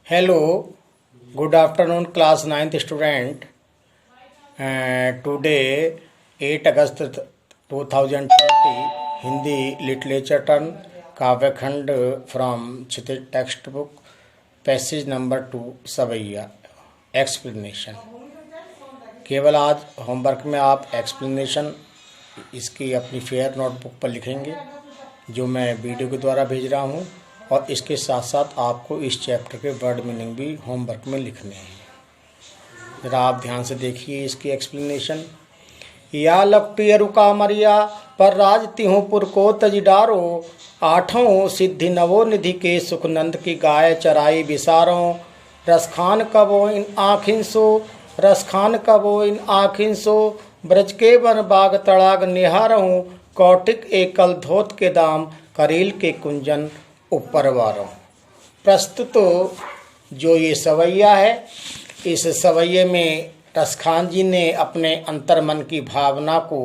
Hello, good afternoon, class 9th student. Today, 8 August 2020, Hindi literature turn, काव्यखंड from Kshitij text book, passage number 2, सवैया, explanation. केवल आज homework में आप explanation इसकी अपनी फेयर नोटबुक पर लिखेंगे, जो मैं वीडियो के द्वारा भेज रहा हूँ, और इसके साथ साथ आपको इस चैप्टर के वर्ड मीनिंग भी होमवर्क में लिखने हैं। ज़रा आप ध्यान से देखिए इसकी एक्सप्लेनेशन। या लपटी रुका मरिया पर राज तिहुपुर को तजडारो, आठों सिद्धि नवो निधि के सुखनंद की गाय चराई बिसारों, रसखान कबो इन आखिन सो, रसखान कबो इन आखिन सो, ब्रज के वन बाग तड़ाग निहारों, कौटिक एकल धोत के दाम, करील के कुंजन ऊपर वारों। प्रस्तुत जो ये सवैया है, इस सवैये में रसखान जी ने अपने अंतर्मन की भावना को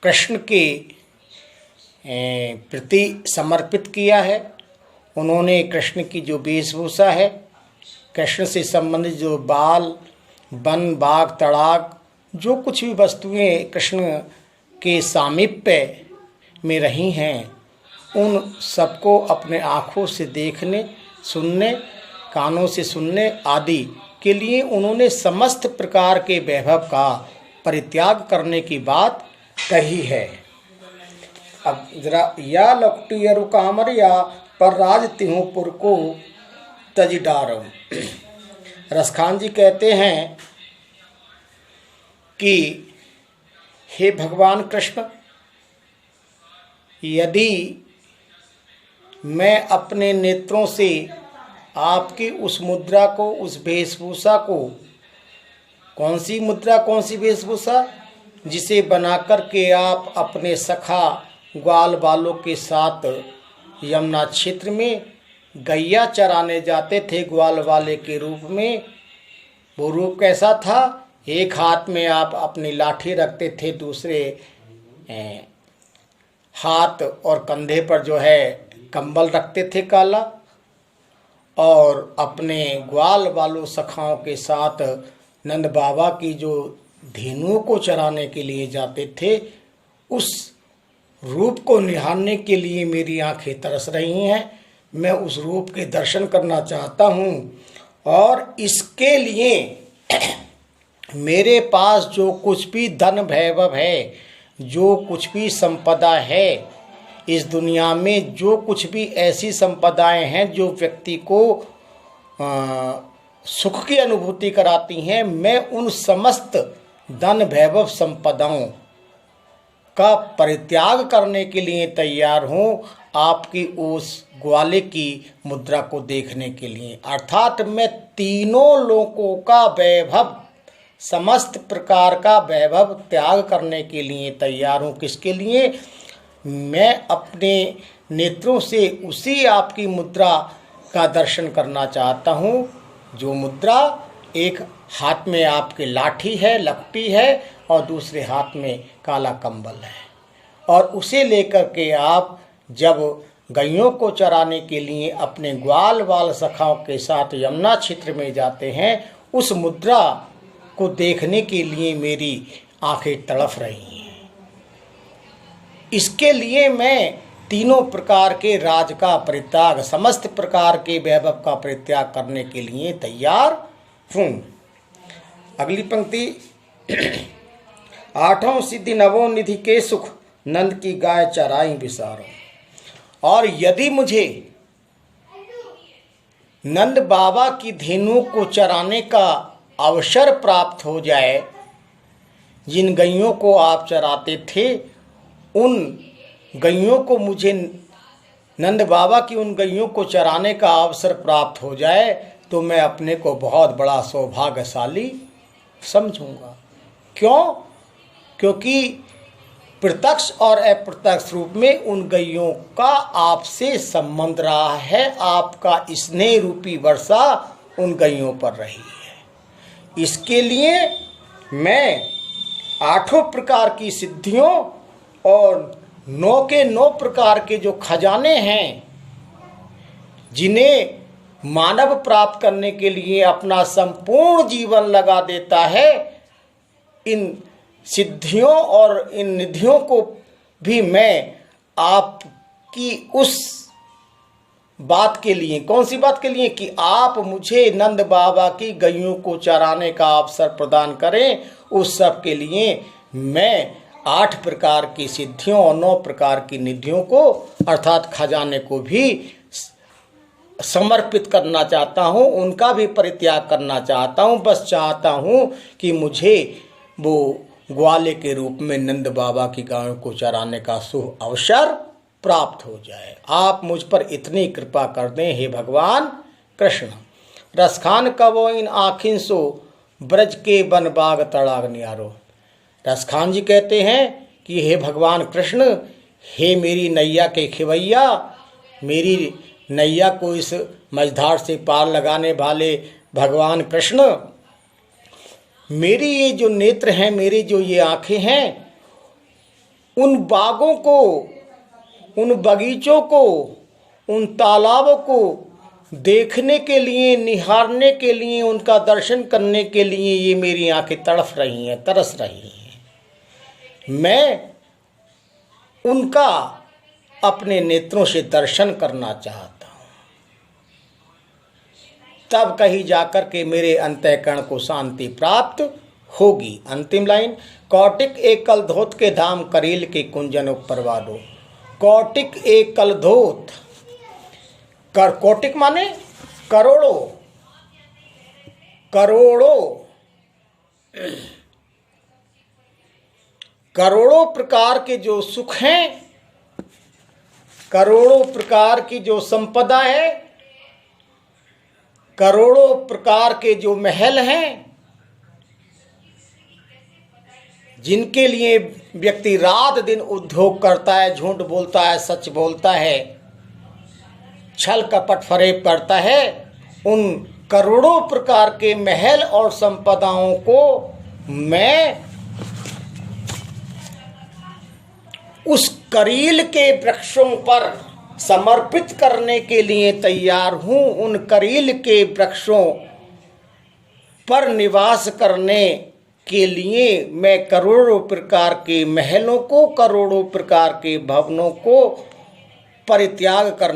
कृष्ण के प्रति समर्पित किया है। उन्होंने कृष्ण की जो वेशभूषा है, कृष्ण से संबंधित जो बाल, वन, बाग, तड़ाग, जो कुछ भी वस्तुएं कृष्ण के सामीप्य में रही हैं, उन सबको अपने आँखों से देखने, सुनने, कानों से सुनने आदि के लिए उन्होंने समस्त प्रकार के वैभव का परित्याग करने की बात कही है। अब जरा या लपटी रुकामर या पर राज तिहुपुर को तजडारो। रसखान जी कहते हैं कि हे भगवान कृष्ण, यदि मैं अपने नेत्रों से आपकी उस मुद्रा को, उस वेशभूषा को, कौन सी मुद्रा, कौन सी वेशभूषा, जिसे बना कर के आप अपने सखा ग्वाल बालों के साथ यमुना क्षेत्र में गैया चराने जाते थे ग्वाल वाले के रूप में। वो रूप कैसा था? एक हाथ में आप अपनी लाठी रखते थे, दूसरे हाथ और कंधे पर जो है कंबल रखते थे काला, और अपने ग्वाल वालों सखाओं के साथ नंद बाबा की जो धेनुओं को चराने के लिए जाते थे, उस रूप को निहारने के लिए मेरी आंखें तरस रही हैं। मैं उस रूप के दर्शन करना चाहता हूँ, और इसके लिए मेरे पास जो कुछ भी धन वैभव है, जो कुछ भी संपदा है इस दुनिया में, जो कुछ भी ऐसी संपदाएं हैं जो व्यक्ति को सुख की अनुभूति कराती हैं, मैं उन समस्त धन वैभव संपदाओं का परित्याग करने के लिए तैयार हूँ, आपकी उस ग्वाले की मुद्रा को देखने के लिए। अर्थात मैं तीनों लोकों का वैभव, समस्त प्रकार का वैभव त्याग करने के लिए तैयार हूँ। किसके लिए? मैं अपने नेत्रों से उसी आपकी मुद्रा का दर्शन करना चाहता हूँ, जो मुद्रा एक हाथ में आपके लाठी है, लपटी है, और दूसरे हाथ में काला कंबल है, और उसे लेकर के आप जब गैयों को चराने के लिए अपने ग्वाल वाल सखाओं के साथ यमुना क्षेत्र में जाते हैं, उस मुद्रा को देखने के लिए मेरी आंखें तड़फ रही हैं। इसके लिए मैं तीनों प्रकार के राज का परित्याग, समस्त प्रकार के वैभव का परित्याग करने के लिए तैयार हूँ। अगली पंक्ति, आठों सिद्धि नवों निधि के सुख, नंद की गाय चराई बिसारो। और यदि मुझे नंद बाबा की धेनु को चराने का अवसर प्राप्त हो जाए, जिन गैयों को आप चराते थे, उन गैयों को मुझे, नंद बाबा की उन गैयों को चराने का अवसर प्राप्त हो जाए, तो मैं अपने को बहुत बड़ा सौभाग्यशाली समझूंगा। क्यों? क्योंकि प्रत्यक्ष और अप्रत्यक्ष रूप में उन गैयों का आपसे संबंध रहा है, आपका स्नेह रूपी वर्षा उन गैयों पर रही है। इसके लिए मैं आठों प्रकार की सिद्धियों और 9 के 9 प्रकार के जो खजाने हैं, जिन्हें मानव प्राप्त करने के लिए अपना संपूर्ण जीवन लगा देता है, इन सिद्धियों और इन निधियों को भी मैं आपकी उस बात के लिए, कौन सी बात के लिए, कि आप मुझे नंद बाबा की गैयों को चराने का अवसर प्रदान करें, उस सब के लिए मैं 8 प्रकार की सिद्धियों और 9 प्रकार की निधियों को अर्थात खजाने को भी समर्पित करना चाहता हूँ, उनका भी परित्याग करना चाहता हूँ। बस चाहता हूँ कि मुझे वो ग्वाले के रूप में नंद बाबा की गायों को चराने का शुभ अवसर प्राप्त हो जाए। आप मुझ पर इतनी कृपा कर दें हे भगवान कृष्ण। रसखान कवो इन आखिन सो ब्रज के बन बाग तड़ाग नियारो। रसखान जी कहते हैं कि हे भगवान कृष्ण, हे मेरी नैया के खिवैया, मेरी नैया को इस मझधार से पार लगाने वाले भगवान कृष्ण, मेरी ये जो नेत्र हैं, मेरी जो ये आँखें हैं, उन बागों को, उन बगीचों को, उन तालाबों को देखने के लिए, निहारने के लिए, उनका दर्शन करने के लिए ये मेरी आँखें तड़फ रही हैं, तरस रही हैं। मैं उनका अपने नेत्रों से दर्शन करना चाहता हूँ, तब कहीं जाकर के मेरे अंतःकरण को शांति प्राप्त होगी। अंतिम लाइन, कौटिक एक कलधोत के धाम करील के कुंजन उपरवादो। कौटिक एक कलधोत, कौटिक माने करोड़ों, करोड़ों करोड़ों प्रकार के जो सुख हैं, करोड़ों प्रकार की जो संपदा है, करोड़ों प्रकार के जो महल हैं, जिनके लिए व्यक्ति रात दिन उद्योग करता है, झूठ बोलता है, सच बोलता है, छल कपट फरेब करता है, उन करोड़ों प्रकार के महल और संपदाओं को मैं उस करील के वृक्षों पर समर्पित करने के लिए तैयार हूँ। उन करील के वृक्षों पर निवास करने के लिए मैं करोड़ों प्रकार के महलों को, करोड़ों प्रकार के भवनों को परित्याग करने